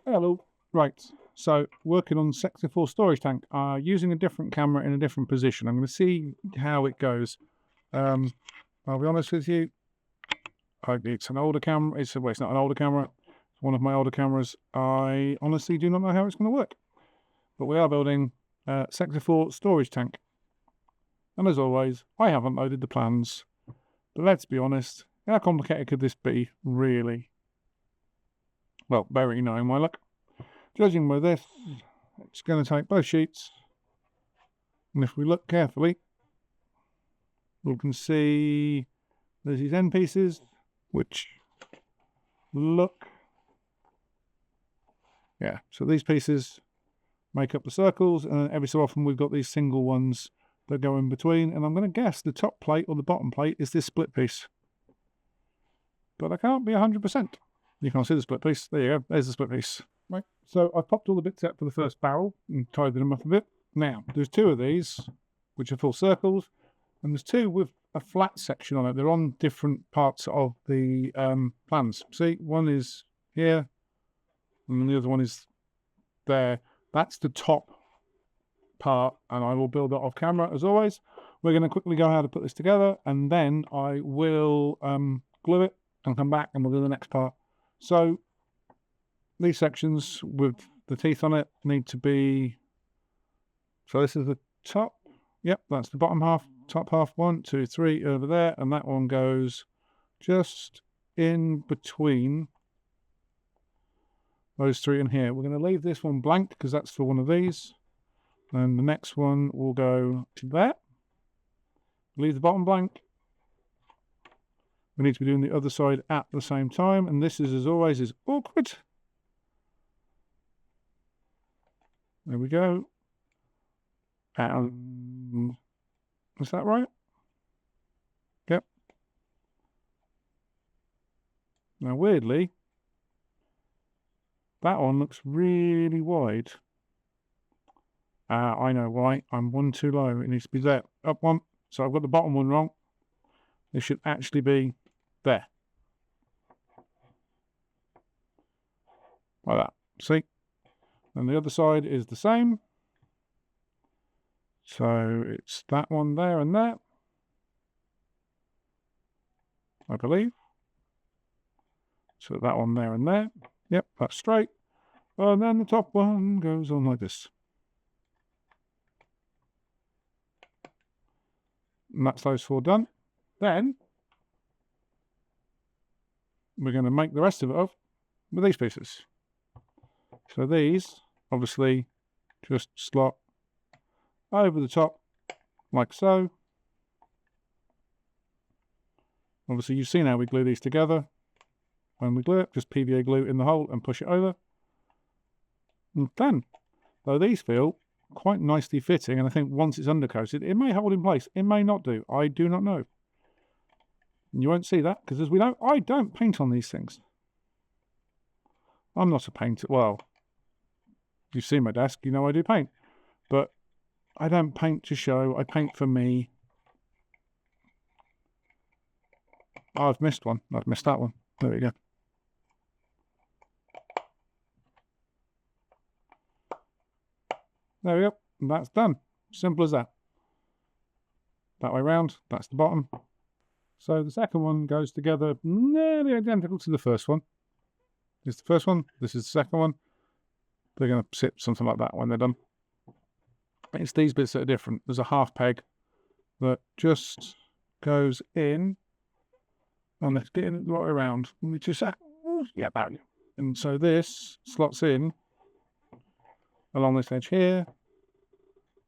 Hello. Right, so working on Sector 4 storage tank, using a different camera in a different position. I'm going to see how it goes. I'll be honest with you, it's an older camera. It's not an older camera. It's one of my older cameras. I honestly do not know how it's going to work. But we are building Sector 4 storage tank. And as always, I haven't loaded the plans. But let's be honest, how complicated could this be, really? Well, very knowing my luck. Judging by this, it's going to take both sheets. And if we look carefully, we can see there's these end pieces, which look... Yeah, so these pieces make up the circles, and every so often we've got these single ones that go in between. And I'm going to guess the top plate or the bottom plate is this split piece. But I can't be 100%. You can't see the split piece. There you go. There's the split piece. Right. So I've popped all the bits out for the first barrel and tidied them up a bit. Now, there's two of these, which are full circles, and there's two with a flat section on it. They're on different parts of the plans. See, one is here, and the other one is there. That's the top part, and I will build that off camera as always. We're going to quickly go how to put this together, and then I will glue it and come back and we'll do the next part. So these sections with the teeth on it need to be, so this is the top, yep, that's the bottom half, top half, 1, 2, 3 over there, and that one goes just in between those three in here. We're going to leave this one blank because that's for one of these, and the next one will go to there. Leave the bottom blank. We need to be doing the other side at the same time, and this is, as always, is awkward. There we go. And is that right? Yep. Now, weirdly, that one looks really wide. I know why. I'm one too low. It needs to be there. Up one. So I've got the bottom one wrong. It should actually be there. Like that. See? And the other side is the same. So it's that one there and there, I believe. So that one there and there. Yep, that's straight. And then the top one goes on like this. And that's those four done. Then we're going to make the rest of it up with these pieces. So these obviously just slot over the top like so. Obviously you've seen how we glue these together. When we glue it, just PVA glue in the hole and push it over. And then, though these feel quite nicely fitting, and I think once it's undercoated, it may hold in place. It may not do. I do not know. And you won't see that, because as we know, I don't paint on these things. I'm not a painter. Well, you've seen my desk, you know I do paint. But I don't paint to show. I paint for me. Oh, I've missed one. I've missed that one. There we go. There we go. And that's done. Simple as that. That way round. That's the bottom. So the second one goes together nearly identical to the first one. This is the first one. This is the second one. They're going to sit something like that when they're done. It's these bits that are different. There's a half peg that just goes in. And let's get it right around. Let me just yeah, about you. And so this slots in along this edge here,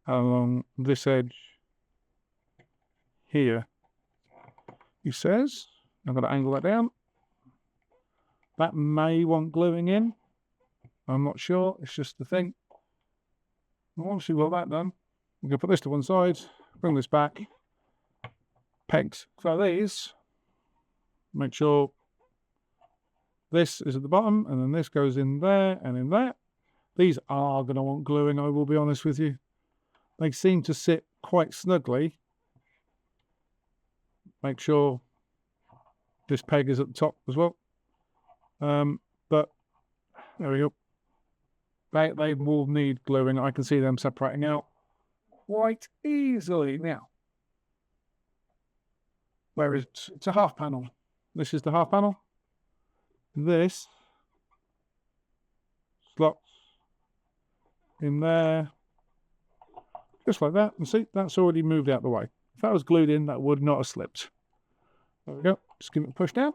along this edge here. He says, I've got to angle that down. That may want gluing in. I'm not sure. It's just the thing. Once we've got that done, we're going to put this to one side, bring this back, pegs. So these, make sure this is at the bottom, and then this goes in there and in there. These are going to want gluing, I will be honest with you. They seem to sit quite snugly. Make sure this peg is at the top as well. But there we go. They will need gluing. I can see them separating out quite easily now. Whereas it's a half panel. This is the half panel. This slots in there, just like that. And see, that's already moved out the way. If that was glued in, that would not have slipped. There we go. Just give it a push down.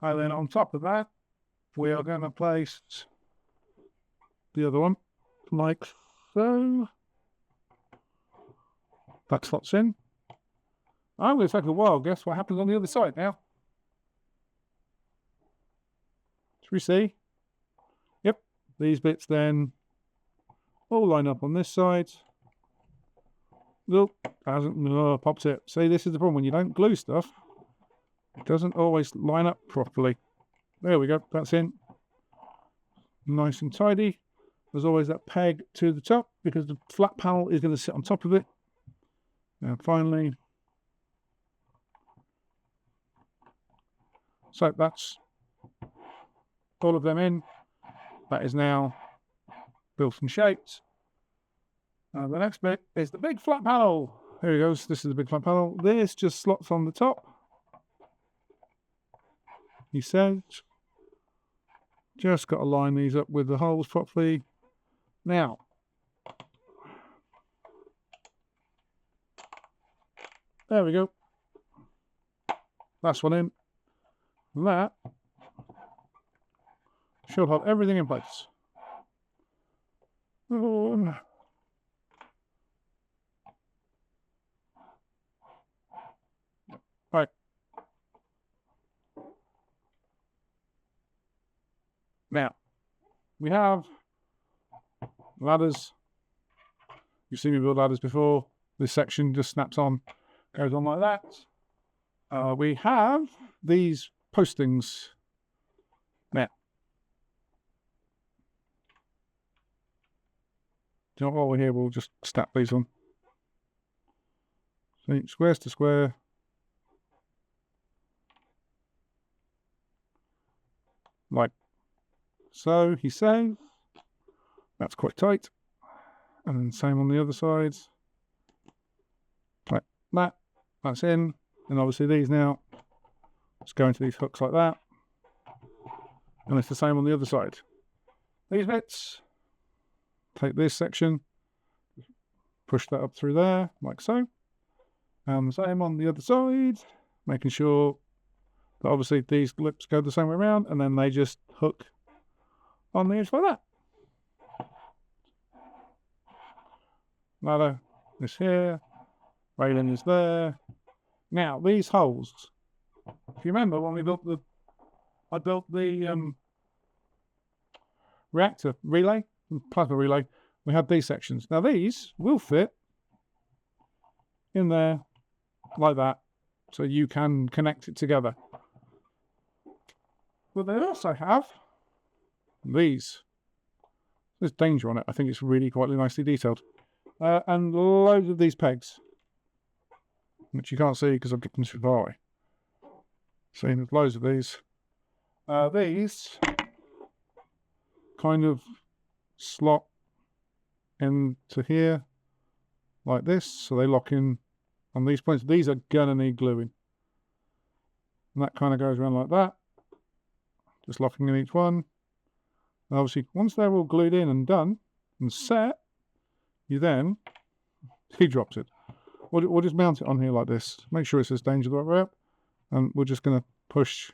And then on top of that, we are going to place the other one, like so. That slots in. I'm going to take a while. Guess what happens on the other side now? Should we see? Yep. These bits then all line up on this side. Nope. Hasn't popped it. See, this is the problem. When you don't glue stuff, it doesn't always line up properly. There we go. That's in. Nice and tidy. There's always that peg to the top because the flat panel is going to sit on top of it. Now finally, so that's all of them in. That is now built and shaped. The next bit is the big flat panel. Here it goes. This is the big flat panel. This just slots on the top. He says, just got to line these up with the holes properly. Now, there we go. That's one in. That should hold everything in place. Right. Now, we have ladders. You've seen me build ladders before. This section just snaps on, goes on like that. We have these postings. Now, do you know what, while we're here, we'll just snap these on. See, squares to square. Like so, he says. That's quite tight. And then same on the other sides. Like that. That's in. And obviously these now just go into these hooks like that. And it's the same on the other side. These bits, take this section, push that up through there, like so. And the same on the other side, making sure that obviously these lips go the same way around, and then they just hook on the edge like that. Ladder is here, railing is there. Now these holes, if you remember when we built I built the reactor relay, plasma relay, we had these sections. Now these will fit in there like that, so you can connect it together. But they also have these. There's danger on it. I think it's really quite nicely detailed. And loads of these pegs, which you can't see because I've got them too far away. See, there's loads of these. These kind of slot into here like this, so they lock in on these points. These are gonna need gluing. And that kind of goes around like that, just locking in each one. And obviously, once they're all glued in and done and set, you then, he drops it. We'll just mount it on here like this. Make sure it says danger the right way up. And we're just going to push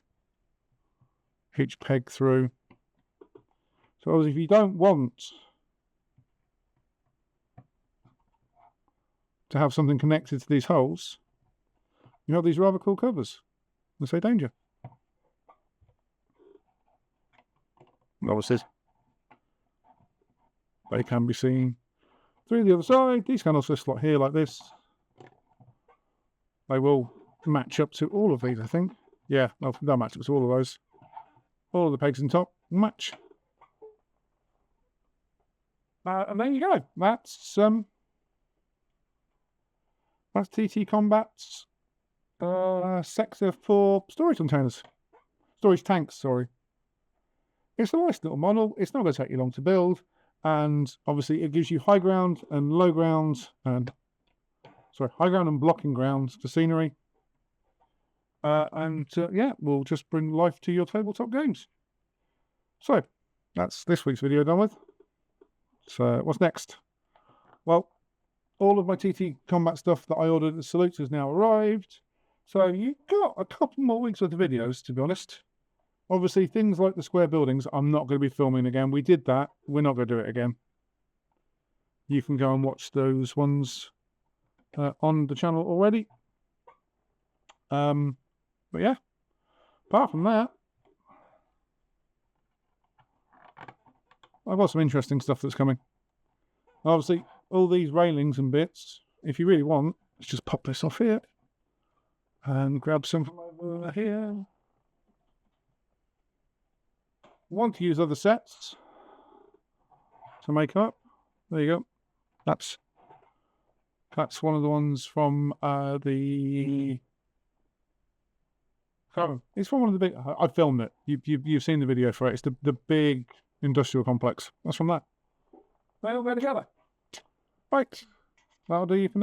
each peg through. So obviously, if you don't want to have something connected to these holes, you have these rather cool covers that say danger. And obviously, they can be seen through the other side. These can also slot here like this. They will match up to all of these, I think. Yeah, they'll match up to all of those. All of the pegs in top match. And there you go. That's TT Combat's sector for storage containers. Storage tanks, sorry. It's a nice little model. It's not going to take you long to build, and obviously it gives you high ground and low ground, and high ground and blocking ground for scenery. Yeah, we'll just bring life to your tabletop games. So that's this week's video done with. So what's next? Well, all of my TT combat stuff that I ordered at the Salutes has now arrived. So you've got a couple more weeks worth of videos, to be honest. Obviously, things like the square buildings, I'm not going to be filming again. We did that. We're not going to do it again. You can go and watch those ones on the channel already. But yeah, apart from that, I've got some interesting stuff that's coming. Obviously, all these railings and bits, if you really want, let's just pop this off here and grab some from over here. Want to use other sets to make up? There you go. That's one of the ones from the. It's from one of the big. I filmed it. You've seen the video for it. It's the big industrial complex. That's from that. They all go together. Right. That'll do you for now.